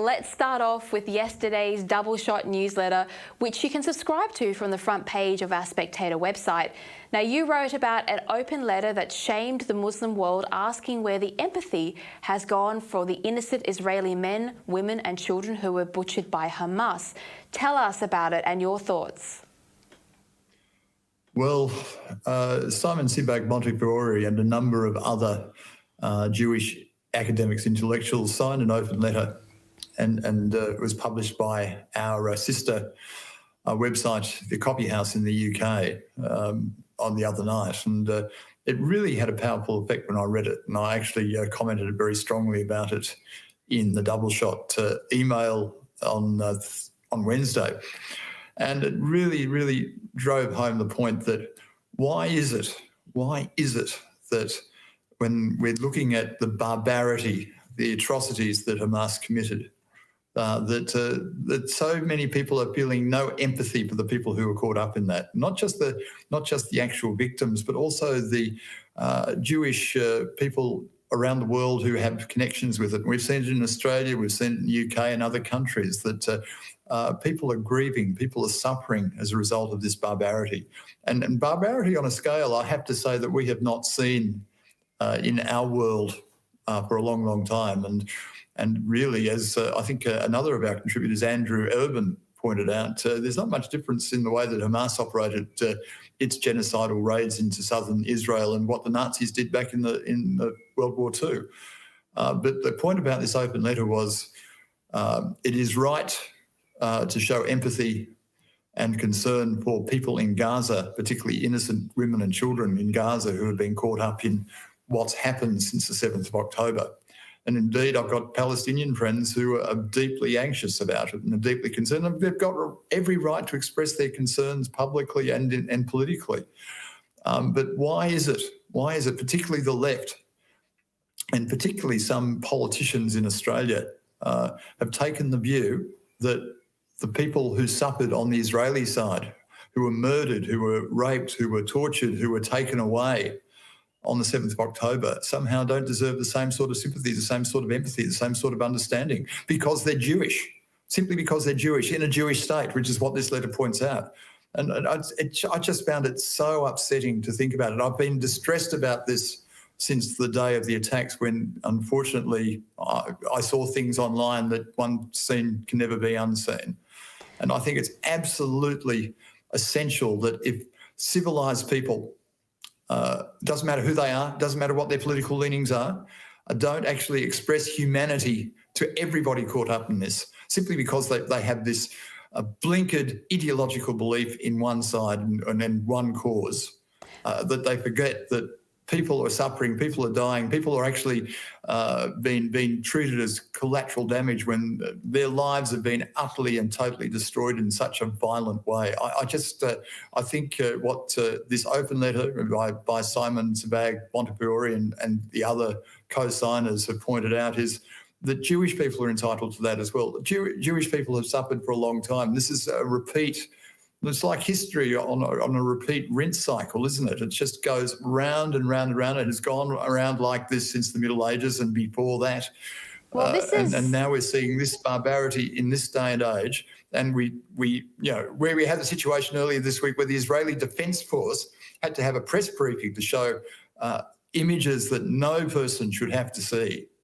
let's start off with yesterday's Double Shot newsletter, which you can subscribe to from the front page of our Spectator website. Now, you wrote about an open letter that shamed the Muslim world, asking where the empathy has gone for the innocent Israeli men, women and children who were butchered by Hamas. Tell us about it and your thoughts. Well, Simon Sebag Montefiore and a number of other Jewish academics, intellectuals signed an open letter and it was published by our sister website, The Copy House in the UK, on the other night. And it really had a powerful effect when I read it. And I actually commented very strongly about it in the Double Shot email on Wednesday. And it really drove home the point that why is it that when we're looking at the barbarity, the atrocities that Hamas committed, that so many people are feeling no empathy for the people who were caught up in that. Not just the actual victims, but also the Jewish people around the world who have connections with it. We've seen it in Australia, we've seen it in the UK and other countries that people are grieving, people are suffering as a result of this barbarity. And barbarity on a scale, I have to say, that we have not seen in our world for a long time. And really, as I think another of our contributors, Andrew Urban, pointed out, there's not much difference in the way that Hamas operated its genocidal raids into southern Israel and what the Nazis did back in the World War II. But the point about this open letter was it is right to show empathy and concern for people in Gaza, particularly innocent women and children in Gaza who have been caught up in what's happened since the 7th of October. And indeed, I've got Palestinian friends who are deeply anxious about it and are deeply concerned. And they've got every right to express their concerns publicly and politically. But why is it, particularly the left, and particularly some politicians in Australia, have taken the view that the people who suffered on the Israeli side, who were murdered, who were raped, who were tortured, who were taken away on the 7th of October, somehow don't deserve the same sort of sympathy, the same sort of empathy, the same sort of understanding, because they're Jewish, simply because they're Jewish in a Jewish state, which is what this letter points out. And I just found it so upsetting to think about it. I've been distressed about this since the day of the attacks, when, unfortunately, I saw things online that one seen can never be unseen. And I think it's absolutely essential that if civilised people, doesn't matter who they are, doesn't matter what their political leanings are, don't actually express humanity to everybody caught up in this, simply because they have this blinkered ideological belief in one side and then one cause, that they forget that people are suffering, people are dying, people are actually being treated as collateral damage when their lives have been utterly and totally destroyed in such a violent way. I think what this open letter by Simon Sebag Montefiore and the other co-signers have pointed out is that Jewish people are entitled to that as well. Jewish people have suffered for a long time. This is a repeat. It's like history on a repeat rinse cycle, isn't it? It just goes round and round and round. It has gone around like this since the Middle Ages and before that. Well, and now we're seeing this barbarity in this day and age. And we where we had the situation earlier this week where the Israeli Defence Force had to have a press briefing to show images that no person should have to see